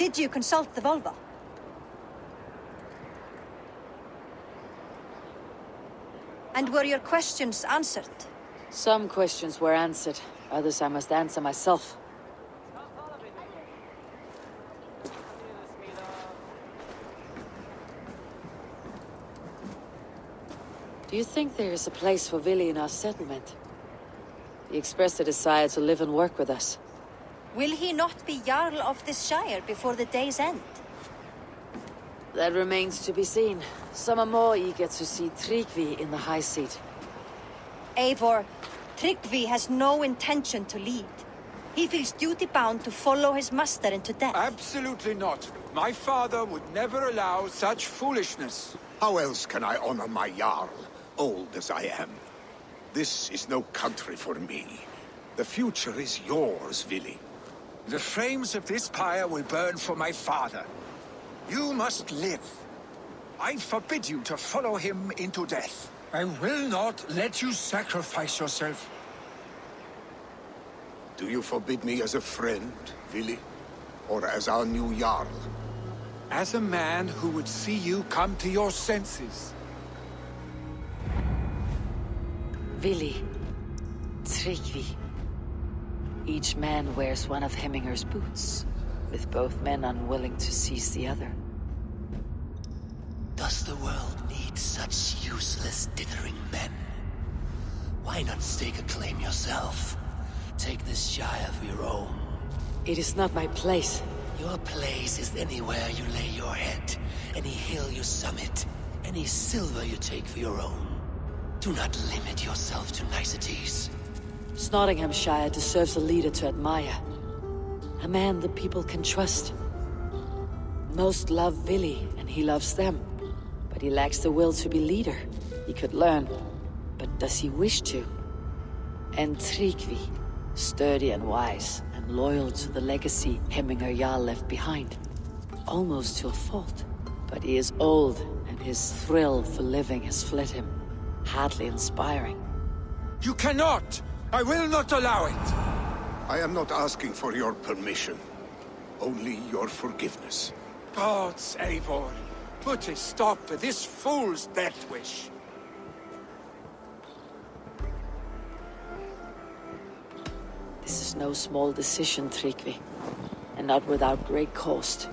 Did you consult the vulva? And were your questions answered? Some questions were answered. Others I must answer myself. Do you think there is a place for Vili in our settlement? He expressed a desire to live and work with us. Will he not be Jarl of this shire before the day's end? That remains to be seen. Some are more eager to see Tryggvi in the high seat. Eivor, Tryggvi has no intention to lead. He feels duty-bound to follow his master into death. Absolutely not. My father would never allow such foolishness. How else can I honor my Jarl, old as I am? This is no country for me. The future is yours, Vili. The flames of this pyre will burn for my father. You must live. I forbid you to follow him into death. I will not let you sacrifice yourself. Do you forbid me as a friend, Vili? Or as our new Jarl? As a man who would see you come to your senses. Vili. Tryggvi. Each man wears one of Hemminger's boots, with both men unwilling to seize the other. Does the world need such useless dithering men? Why not stake a claim yourself? Take this shire for your own. It is not my place. Your place is anywhere you lay your head, any hill you summit, any silver you take for your own. Do not limit yourself to niceties. Snotinghamscire deserves a leader to admire. A man the people can trust. Most love Vili, and he loves them. But he lacks the will to be leader. He could learn, but does he wish to? And Tryggvi, sturdy and wise, and loyal to the legacy Hemminger Jarl left behind. Almost to a fault. But he is old, and his thrill for living has fled him. Hardly inspiring. You cannot! I will not allow it! I am not asking for your permission. Only your forgiveness. Gods, Eivor, put a stop to this fool's death wish. This is no small decision, Tryggvi. And not without great cost.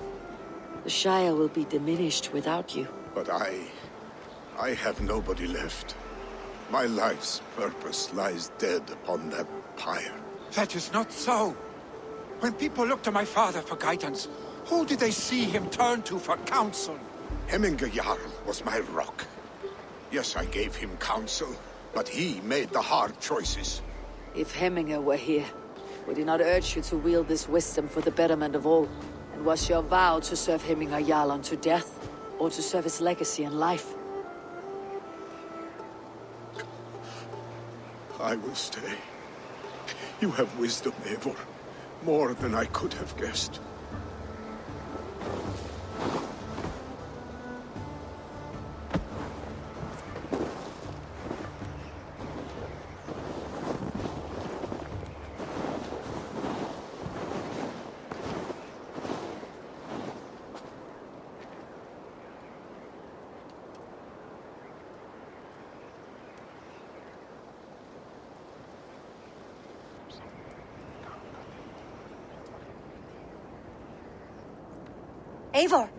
The Shire will be diminished without you. But I have nobody left. My life's purpose lies dead upon that pyre. That is not so. When people look to my father for guidance, who did they see him turn to for counsel? Hemminger Jarl was my rock. Yes, I gave him counsel, but he made the hard choices. If Hemminger were here, would he not urge you to wield this wisdom for the betterment of all? And was your vow to serve Hemminger Jarl unto death, or to serve his legacy in life? I will stay. You have wisdom, Eivor. More than I could have guessed. Eivor!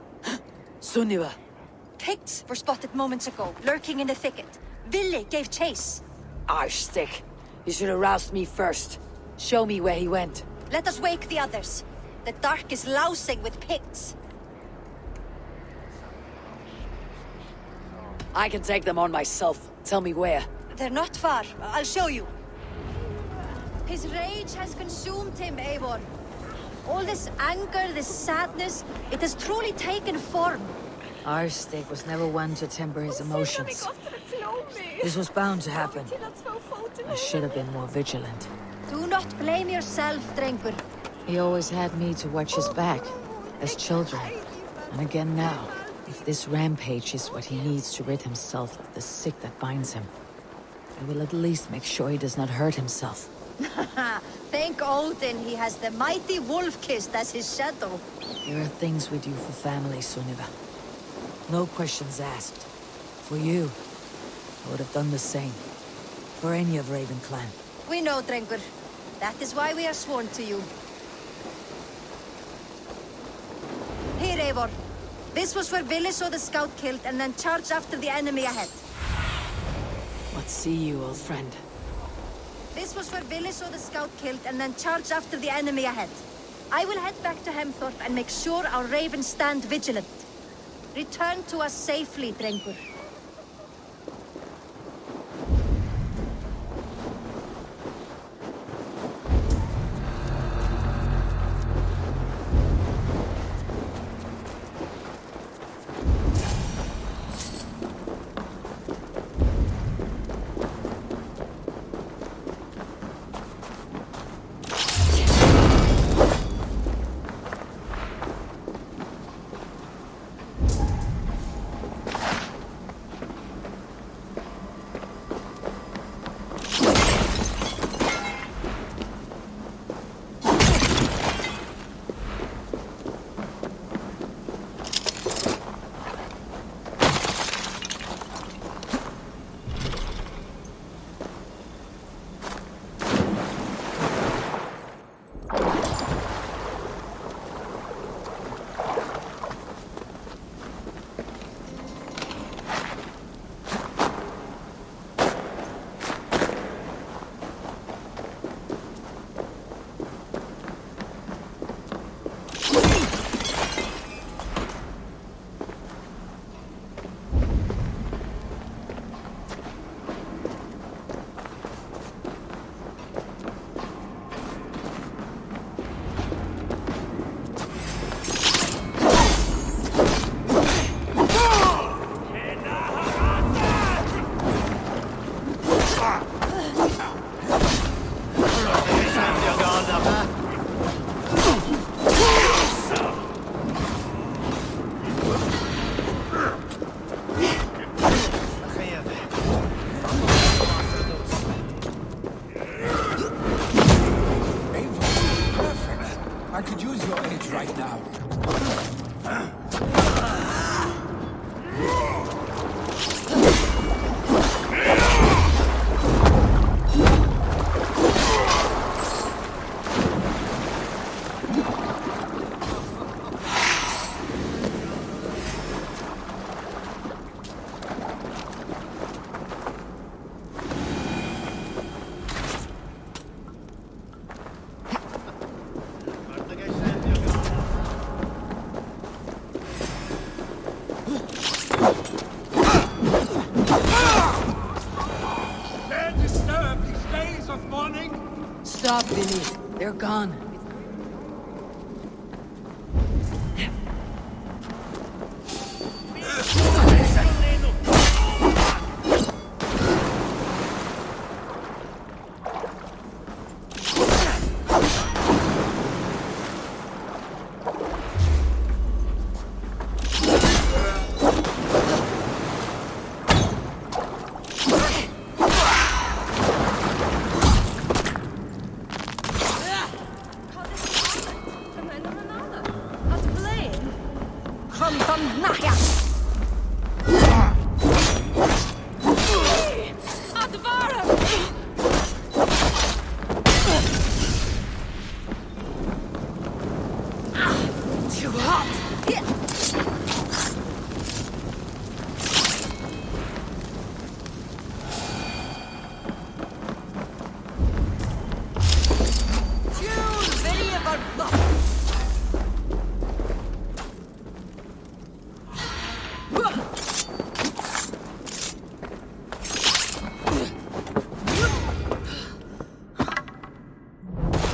Sunniva! Picts were spotted moments ago, lurking in the thicket. Vili gave chase. Arstick! You should have roused me first. Show me where he went. Let us wake the others. The dark is lousing with Picts. I can take them on myself. Tell me where. They're not far. I'll show you. His rage has consumed him, Eivor. All this anger, this sadness, it has truly taken form. Arstick was never one to temper his emotions. This was bound to happen. I should have been more vigilant. Do not blame yourself, Drengur. He always had me to watch his back, as children. And again now, if this rampage is what he needs to rid himself of the sick that binds him, I will at least make sure he does not hurt himself. Thank Odin he has the mighty Wolf-Kissed as his shadow. There are things we do for family, Sunniva. No questions asked. For you, I would have done the same. For any of Raven clan. We know, Drengur. That is why we are sworn to you. Here, Eivor. This was where Vili saw the scout killed and then charged after the enemy ahead. What see you, old friend? This was where Vili saw the scout killed and then charged after the enemy ahead. I will head back to Hemthorpe and make sure our ravens stand vigilant. Return to us safely, Drengur. I could use your aid right now. Stop, Vili. They're gone.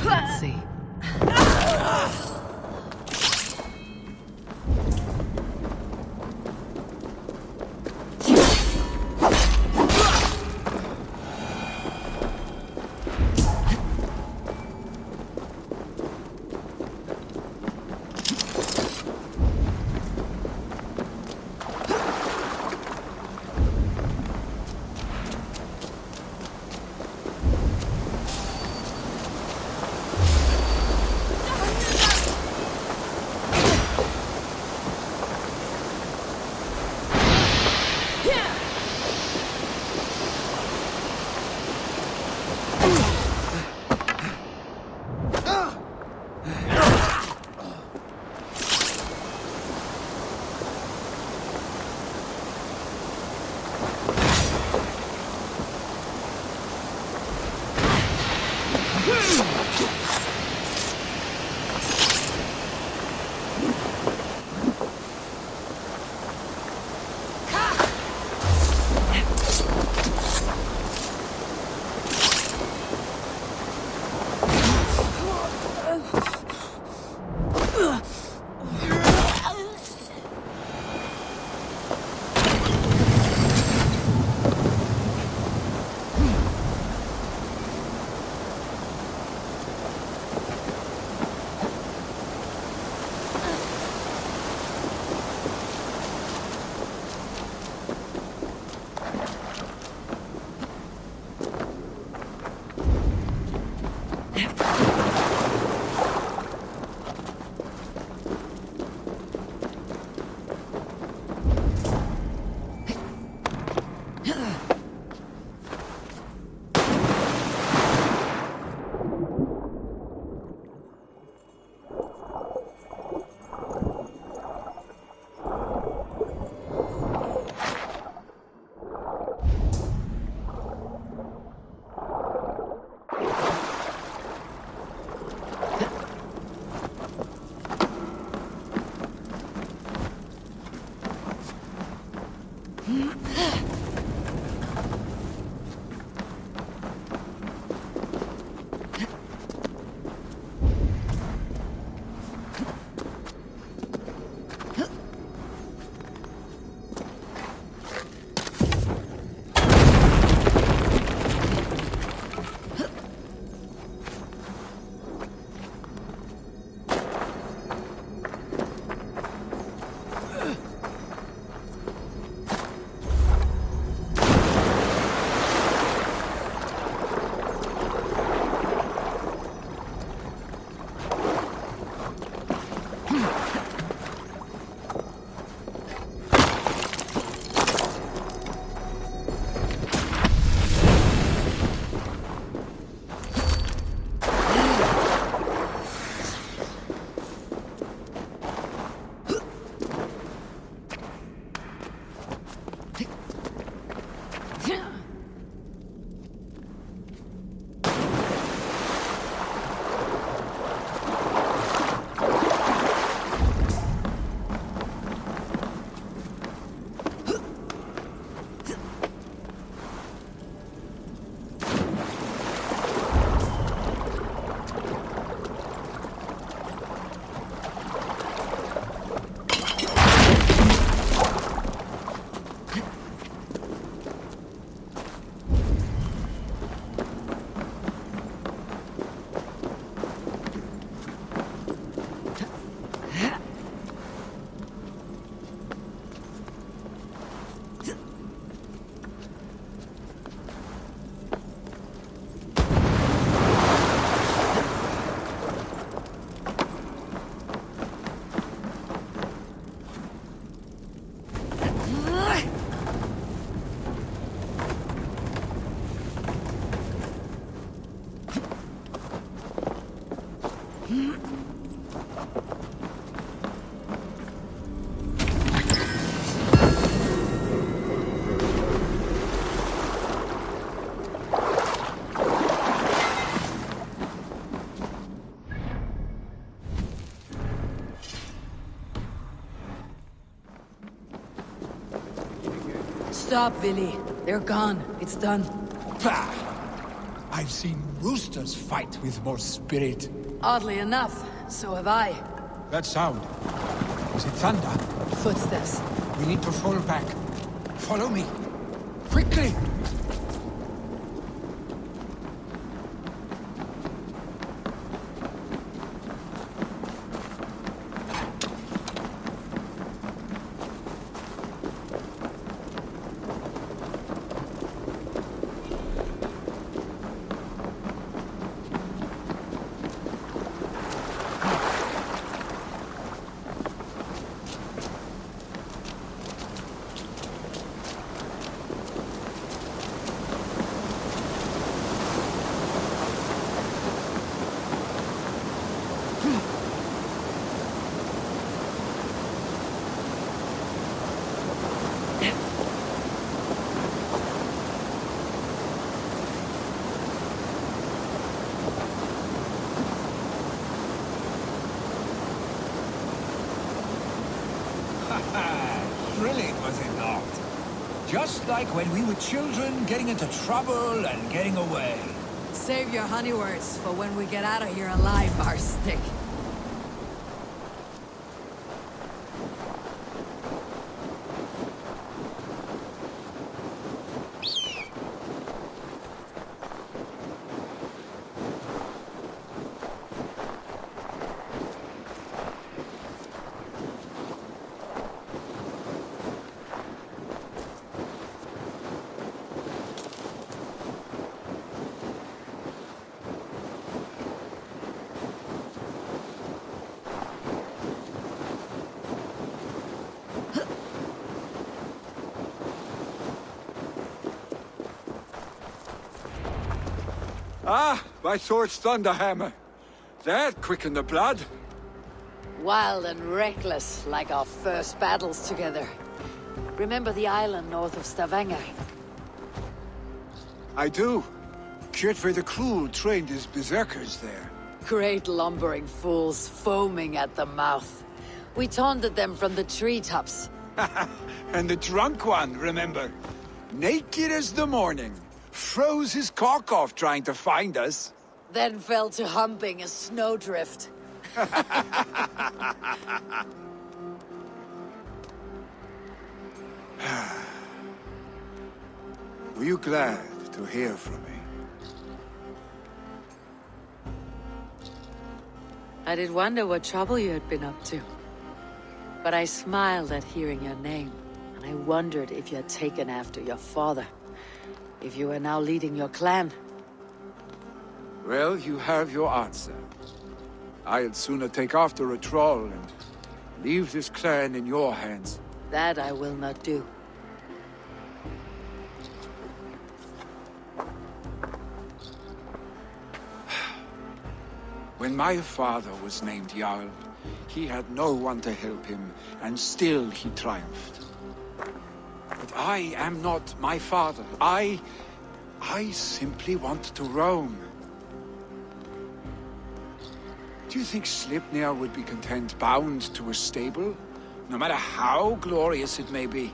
Let's see. Stop, Villy. They're gone. It's done. Bah! I've seen roosters fight with more spirit. Oddly enough, so have I. That sound. Is it thunder? Footsteps. We need to fall back. Follow me. Quickly! Thrilling, was it not? Just like when we were children, getting into trouble and getting away. Save your honey words for when we get out of here alive, Barstick. Ah, my sword's Thunderhammer. That quickened the blood. Wild and reckless, like our first battles together. Remember the island north of Stavanger? I do. Kjotve the Cruel trained his berserkers there. Great lumbering fools, foaming at the mouth. We taunted them from the treetops. And the drunk one, remember? Naked as the morning. Froze his cock off trying to find us. Then fell to humping a snowdrift. Were you glad to hear from me? I did wonder what trouble you had been up to. But I smiled at hearing your name, and I wondered if you had taken after your father. If you were now leading your clan. Well, you have your answer. I'd sooner take after a troll and leave this clan in your hands. That I will not do. When my father was named Jarl, he had no one to help him, and still he triumphed. But I am not my father. I simply want to roam. Do you think Sleipnir would be content bound to a stable, no matter how glorious it may be?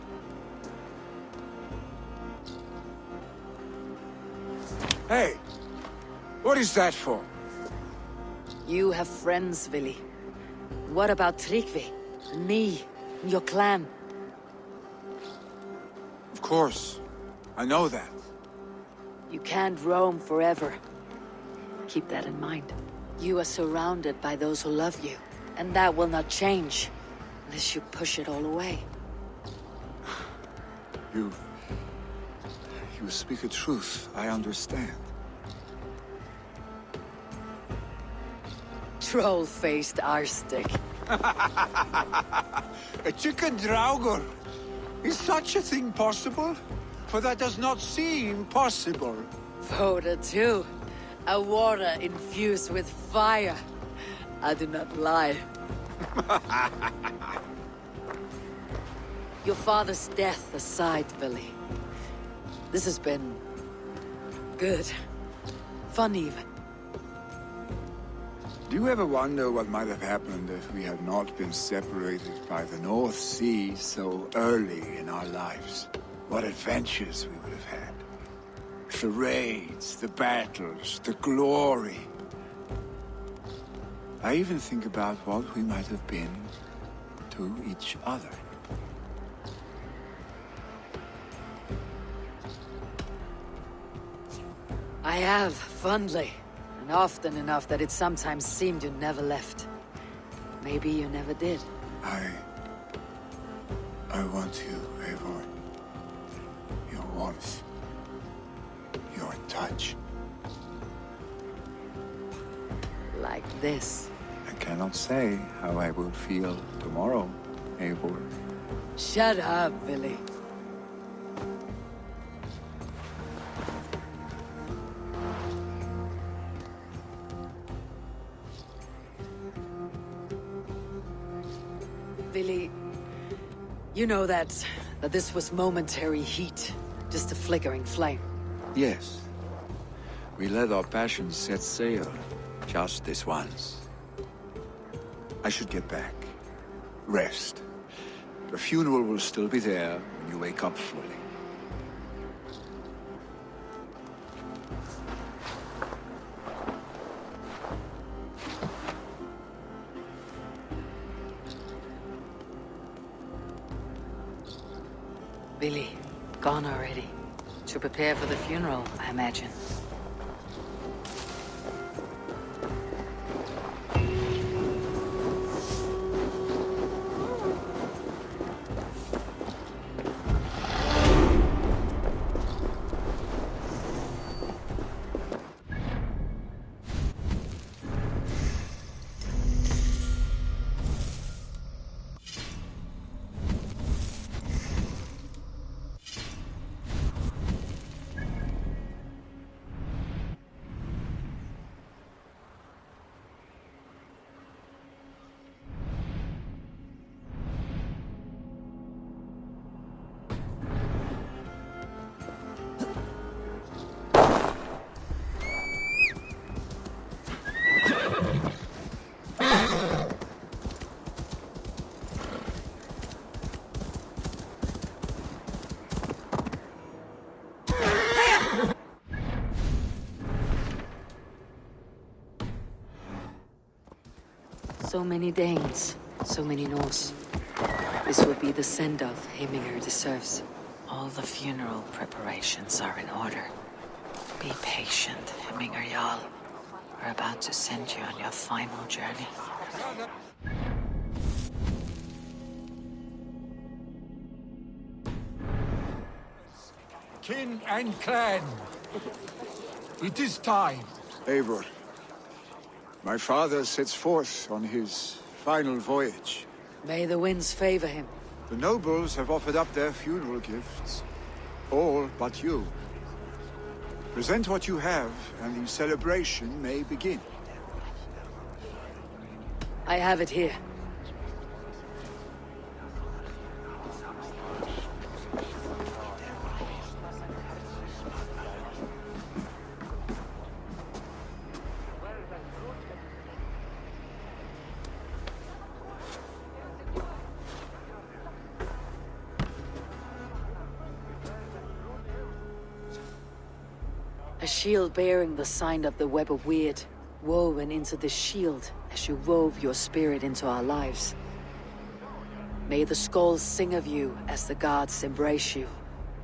Hey, what is that for? You have friends, Vili. What about Tryggvi? And me? And your clan? Of course. I know that. You can't roam forever. Keep that in mind. You are surrounded by those who love you. And that will not change, unless you push it all away. You speak a truth. I understand. Troll-faced Arstick. A chicken draugur. Is such a thing possible? For that does not seem possible. Voda too. A water infused with fire. I do not lie. Your father's death aside, Billy. This has been... good. Fun even. Do you ever wonder what might have happened if we had not been separated by the North Sea so early in our lives? What adventures we would have had. The raids, the battles, the glory. I even think about what we might have been to each other. I have, fondly. And often enough that it sometimes seemed you never left. Maybe you never did. I want you, Eivor. Your warmth. Your touch. Like this. I cannot say how I will feel tomorrow, Eivor. Shut up, Billy. Billy, you know that this was momentary heat, just a flickering flame. Yes. We let our passions set sail, just this once. I should get back. Rest. The funeral will still be there when you wake up fully. Billy, gone already. To prepare for the funeral, I imagine. So many Danes, so many Norse. This will be the send-off Heminger deserves. All the funeral preparations are in order. Be patient, Heminger Jarl. We're about to send you on your final journey. Kin and clan, it is time. Eivor, my father sets forth on his final voyage. May the winds favor him. The nobles have offered up their funeral gifts. All but you. Present what you have, and the celebration may begin. I have it here. A shield bearing the sign of the Web of Weird, woven into the shield as you wove your spirit into our lives. May the skulls sing of you as the gods embrace you.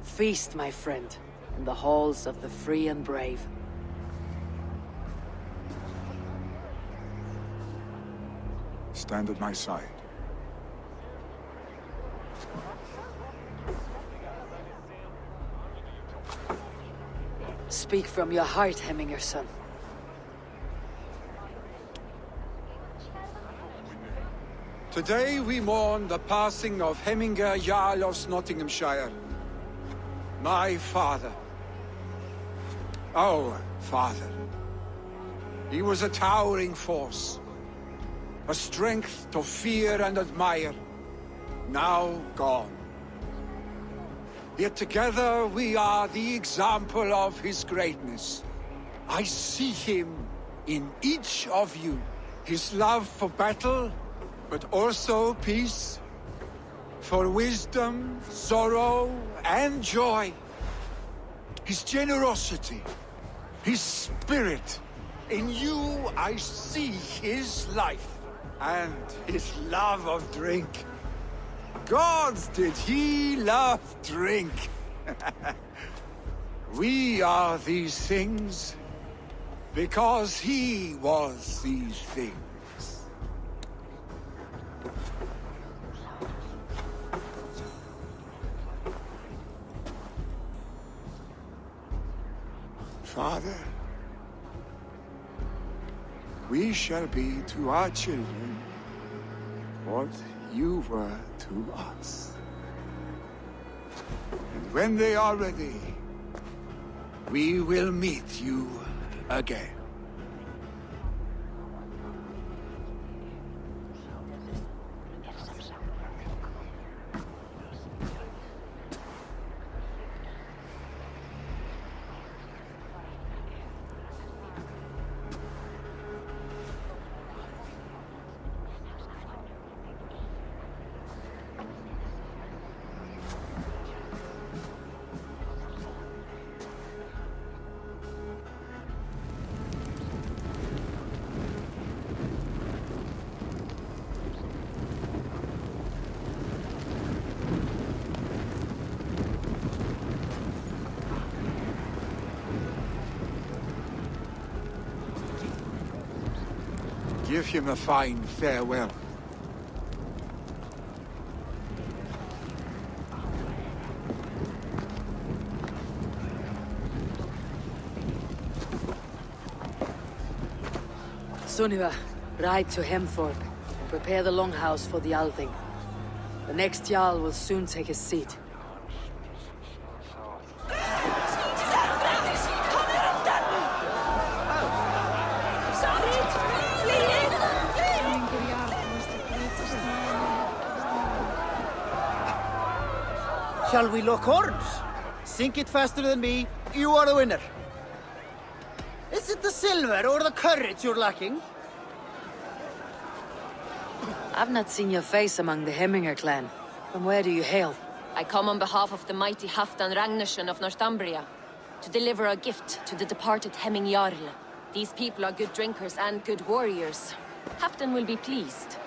Feast, my friend, in the halls of the free and brave. Stand at my side. Speak from your heart, Heminger, son. Today we mourn the passing of Heminger Jarl of Snotinghamscire. My father. Our father. He was a towering force. A strength to fear and admire. Now gone. Yet together we are the example of his greatness. I see him in each of you. His love for battle, but also peace. For wisdom, sorrow, and joy. His generosity, his spirit. In you I see his life, and his love of drink. Gods, did he love drink! We are these things because he was these things. Father, we shall be to our children what you were to us. And when they are ready, we will meet you again. Give him a fine farewell. Sunniva, ride to Hemthorpe and prepare the longhouse for the Althing. The next Jarl will soon take his seat. Shall we lock horns? Sink it faster than me, you are the winner. Is it the silver or the courage you're lacking? I've not seen your face among the Hemminger clan. From where do you hail? I come on behalf of the mighty Halfdan Ragnarsson of Northumbria to deliver a gift to the departed Hemming Jarl. These people are good drinkers and good warriors. Halfdan will be pleased.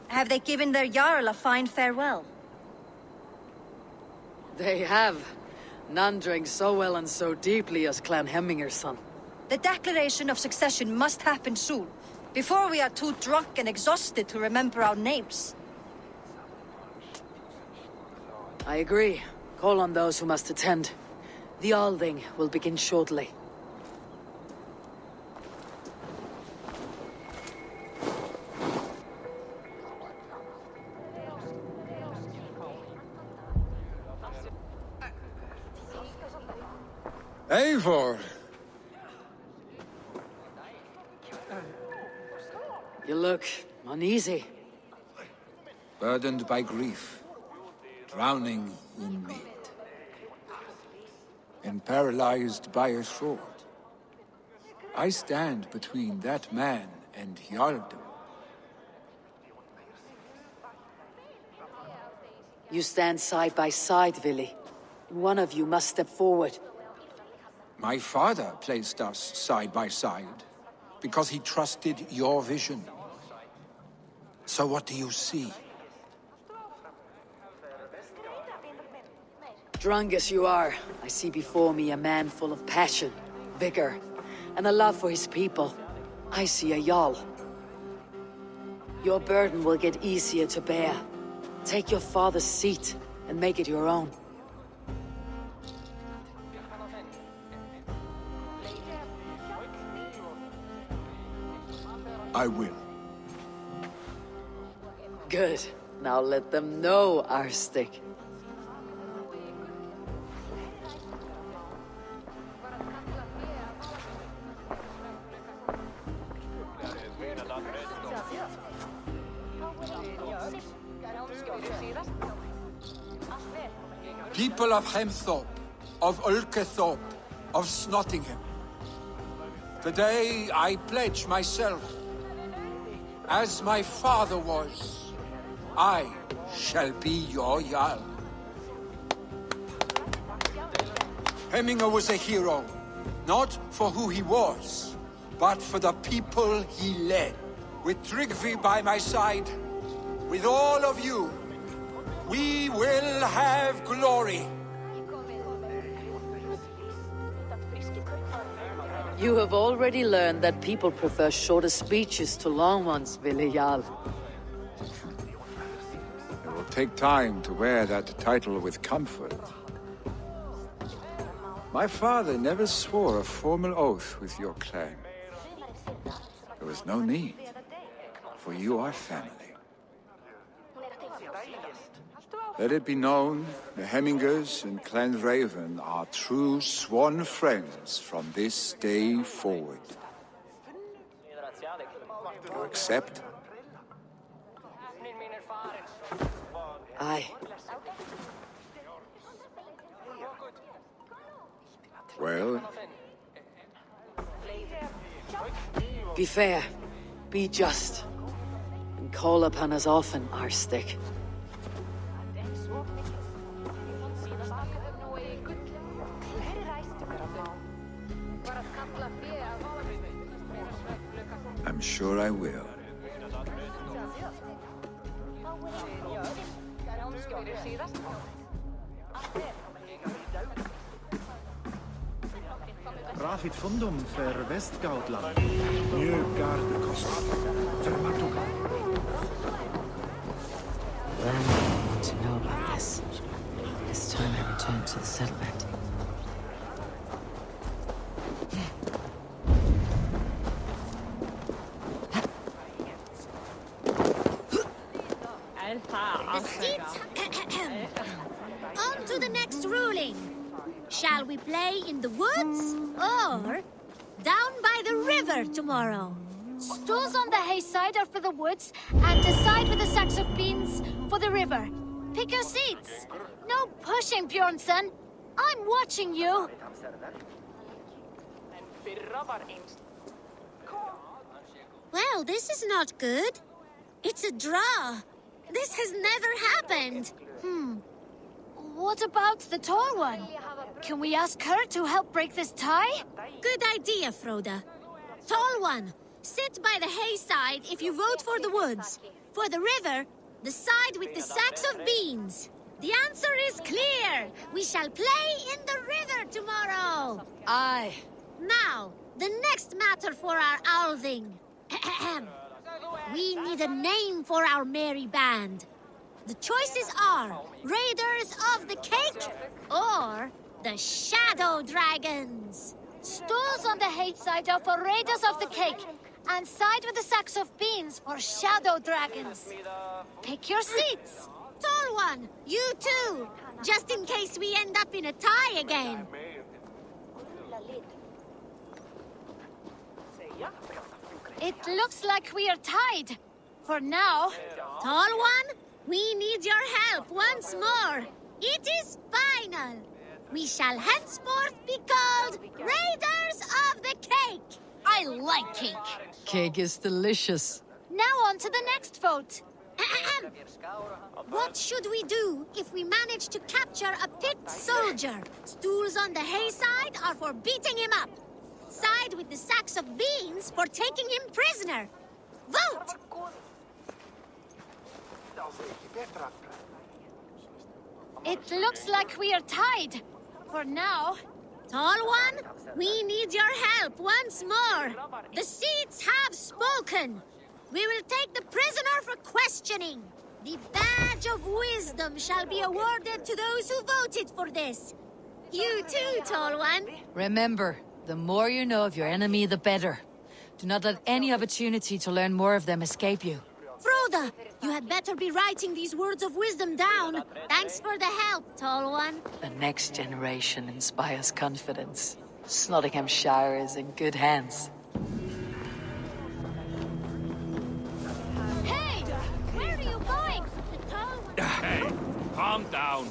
Have they given their Jarl a fine farewell? They have. None drank so well and so deeply as Clan Hemminger's son. The declaration of succession must happen soon, before we are too drunk and exhausted to remember our names. I agree. Call on those who must attend. The Althing will begin shortly. Eivor! You look uneasy. Burdened by grief, drowning in mead, and paralyzed by a sword. I stand between that man and Jarldom. You stand side by side, Vili. One of you must step forward. My father placed us side by side, because he trusted your vision. So what do you see? Drunk as you are, I see before me a man full of passion, vigor, and a love for his people. I see a Jarl. Your burden will get easier to bear. Take your father's seat and make it your own. I will. Good. Now let them know our stick. People of Hemthorpe, of Ulkethorpe, of Snotingham. Today I pledge myself. As my father was, I shall be your Jarl. Hemminger was a hero, not for who he was, but for the people he led. With Tryggvi by my side, with all of you, we will have glory. You have already learned that people prefer shorter speeches to long ones, Vili Jarl. take time to wear that title with comfort. My father never swore a formal oath with your clan. There was no need, for you are family. Let it be known, the Hemmingers and Clan Raven are true sworn friends from this day forward. You accept? Aye. Well, Be fair, be just, and call upon us often, our stick. I'm sure I will. Rafit fundum för Västgautland. Mjölgarde kostar. För Matuga. Well, I want to know about this. This time I return to the settlement. On to the next ruling. Shall we play in the woods or down by the river tomorrow? Stools on the hay side are for the woods, and the side with the sacks of beans for the river. Pick your seats. No pushing, Bjornsson. I'm watching you. Well, this is not good. It's a draw. This has never happened. What about the tall one? Can we ask her to help break this tie? Good idea, Froda. Tall one, sit by the hay side if you vote for the woods. For the river, the side with the sacks of beans. The answer is clear. We shall play in the river tomorrow. Aye. Now, the next matter for our Alving. We need a name for our merry band. The choices are Raiders of the Cake or the Shadow Dragons. Stools on the hay side are for Raiders of the Cake, and side with the sacks of beans for Shadow Dragons. Pick your seats. Tall one, you too, just in case we end up in a tie again. It looks like we are tied. For now. Tall one, we need your help once more. It is final. We shall henceforth be called Raiders of the Cake. I like cake. Cake is delicious. Now on to the next vote. What should we do if we manage to capture a picked soldier? Stools on the hay side are for beating him up. Side with the sacks of beans for taking him prisoner. Vote! It looks like we are tied. For now. Tall one, we need your help once more. The seats have spoken. We will take the prisoner for questioning. The badge of wisdom shall be awarded to those who voted for this. You too, Tall one. Remember, the more you know of your enemy, the better. Do not let any opportunity to learn more of them escape you. Froda, you had better be writing these words of wisdom down. Thanks for the help, Tall one. The next generation inspires confidence. Snotinghamscire is in good hands. Hey! Where are you going? The tall one. Hey, calm down.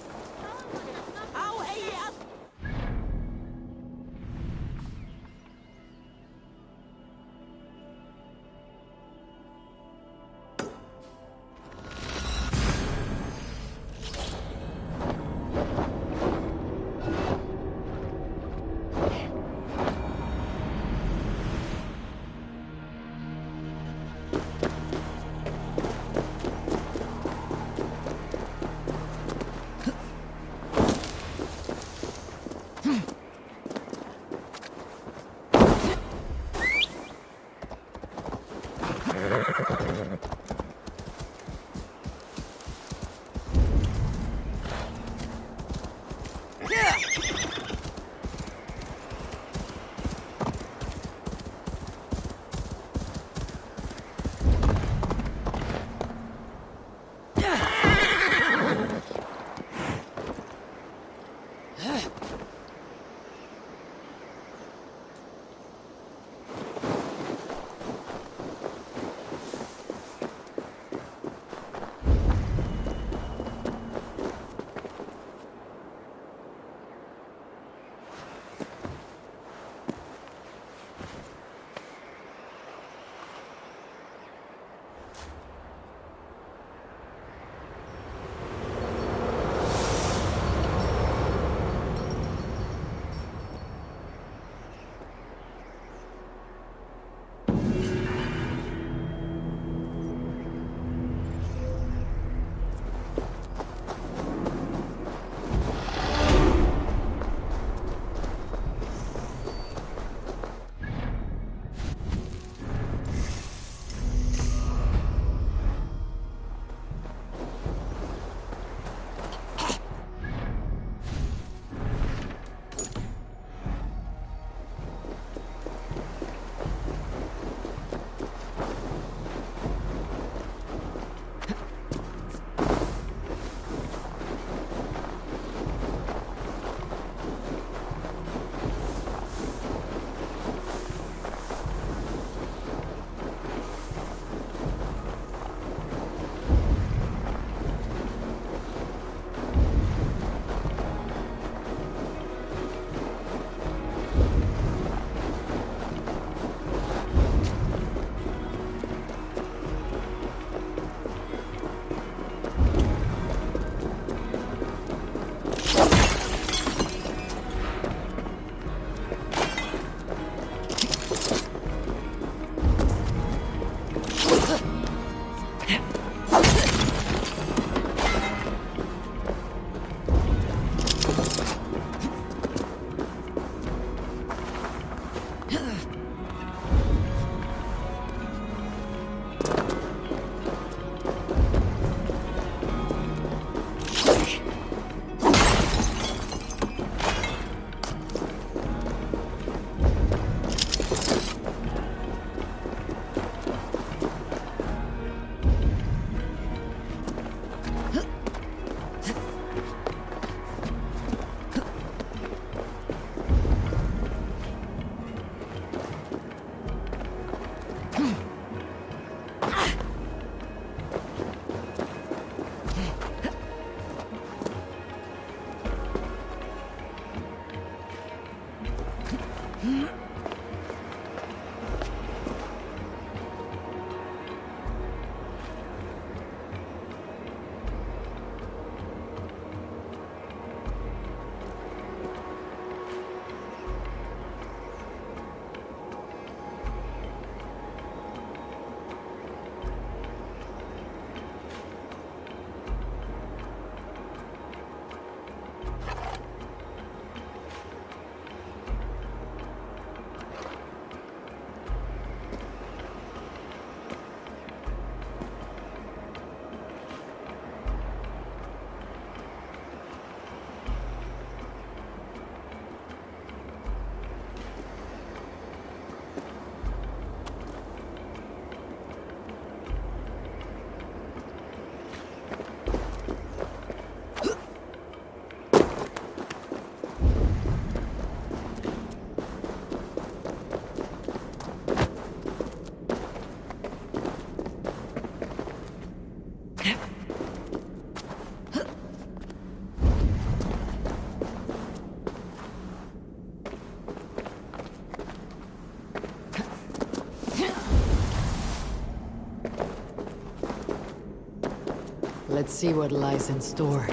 Let's see what lies in store.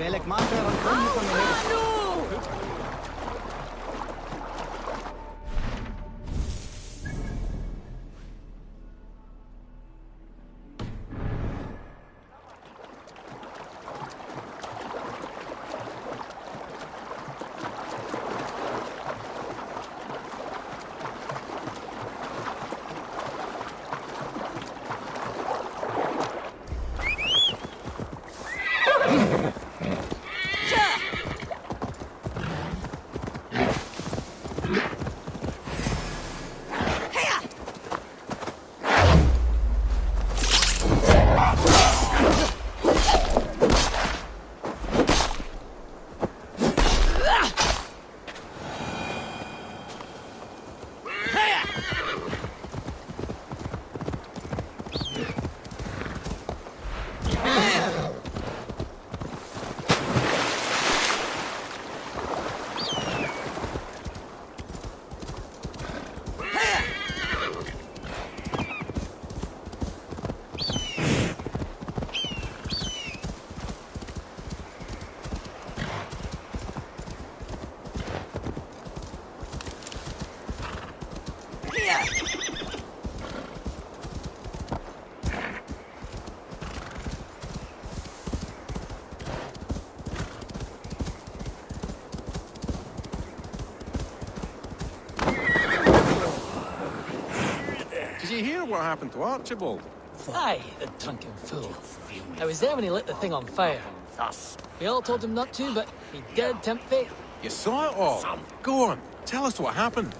Welk maker aan kom van meneer? Did you hear what happened to Archibald? Aye, the drunken fool. I was there when he lit the thing on fire. We all told him not to, but he dared tempt fate. You saw it all? Go on, tell us what happened.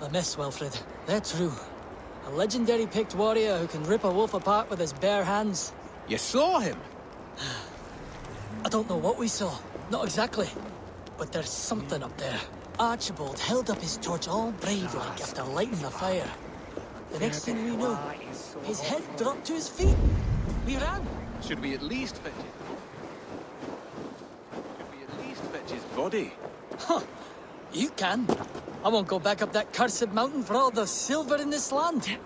A miss, Wilfred. They're true. A legendary picked warrior who can rip a wolf apart with his bare hands. You saw him? I don't know what we saw. Not exactly. But there's something up there. Archibald held up his torch all brave-like after lighting the fire. The next thing we know, his head dropped to his feet. We ran. Should we at least fetch his body? Huh. You can. I won't go back up that cursed mountain for all the silver in this land.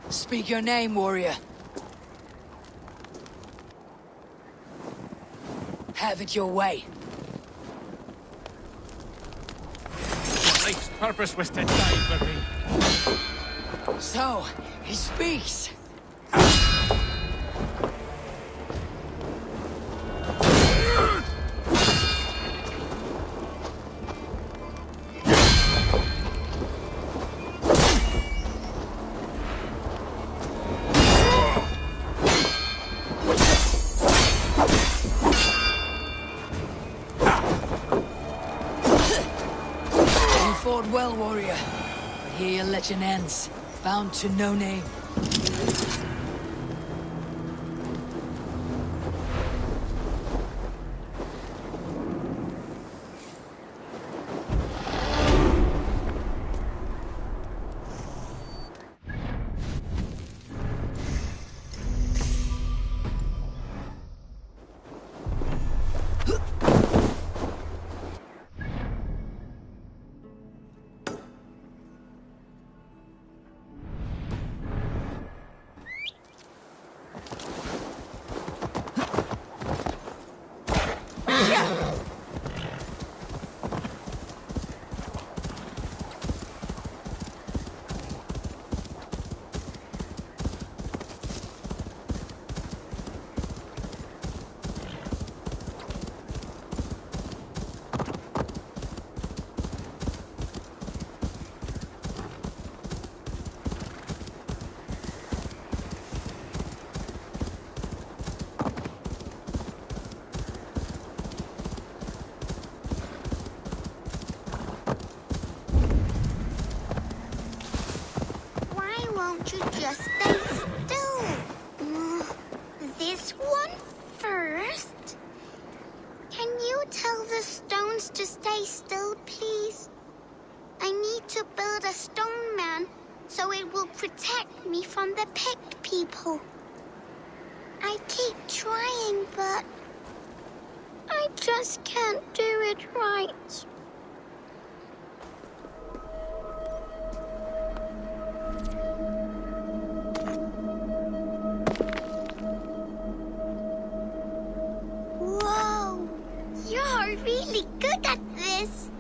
Speak your name, warrior. Have it your way. Your life's purpose was to die for me. So, he speaks. Well, warrior. But here your legend ends, bound to no name. Won't you just stay still? This one first? Can you tell the stones to stay still, please? I need to build a stone man so it will protect me from the picked people. I keep trying, but I just can't do it right. Whoa! You're really good at this!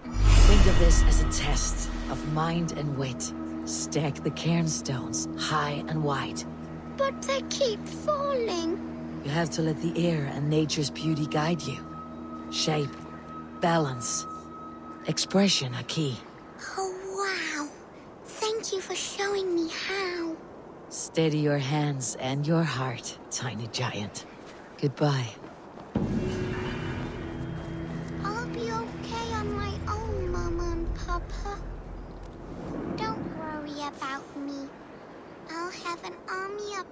Think of this as a test of mind and wit. Stack the cairnstones high and wide. But they keep falling. You have to let the air and nature's beauty guide you. Shape, balance, expression are key. Oh, wow. Thank you for showing me how. Steady your hands and your heart, tiny giant. Goodbye. I'll be okay on my own, Mama and Papa. Don't worry about me. I'll have an army of...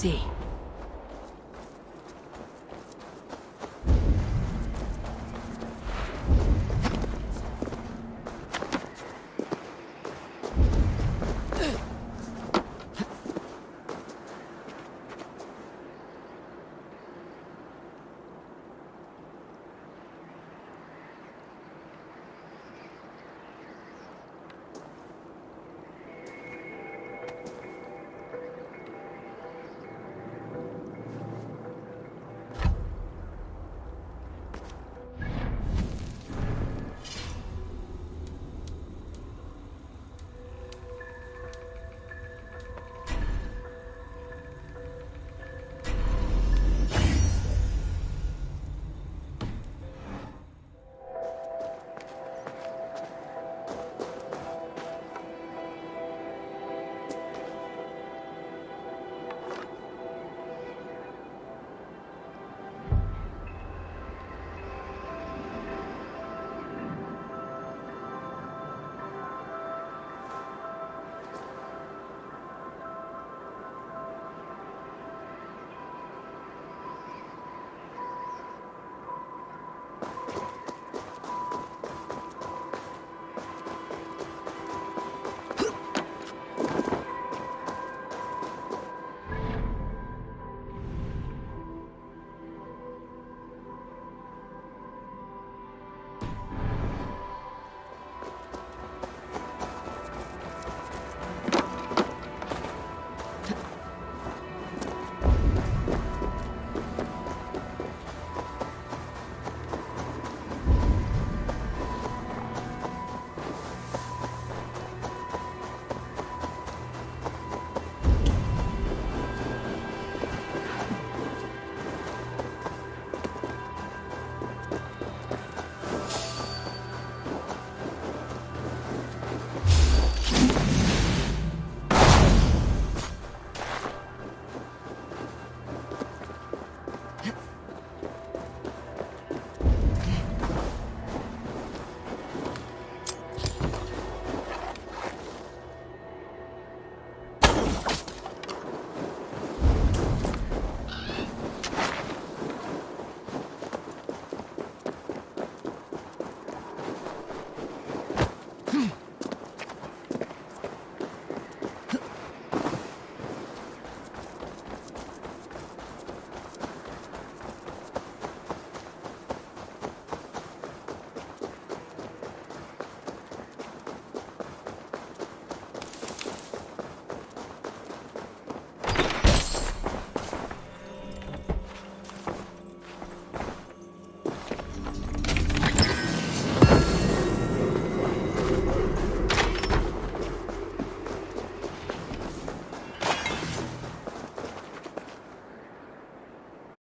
see.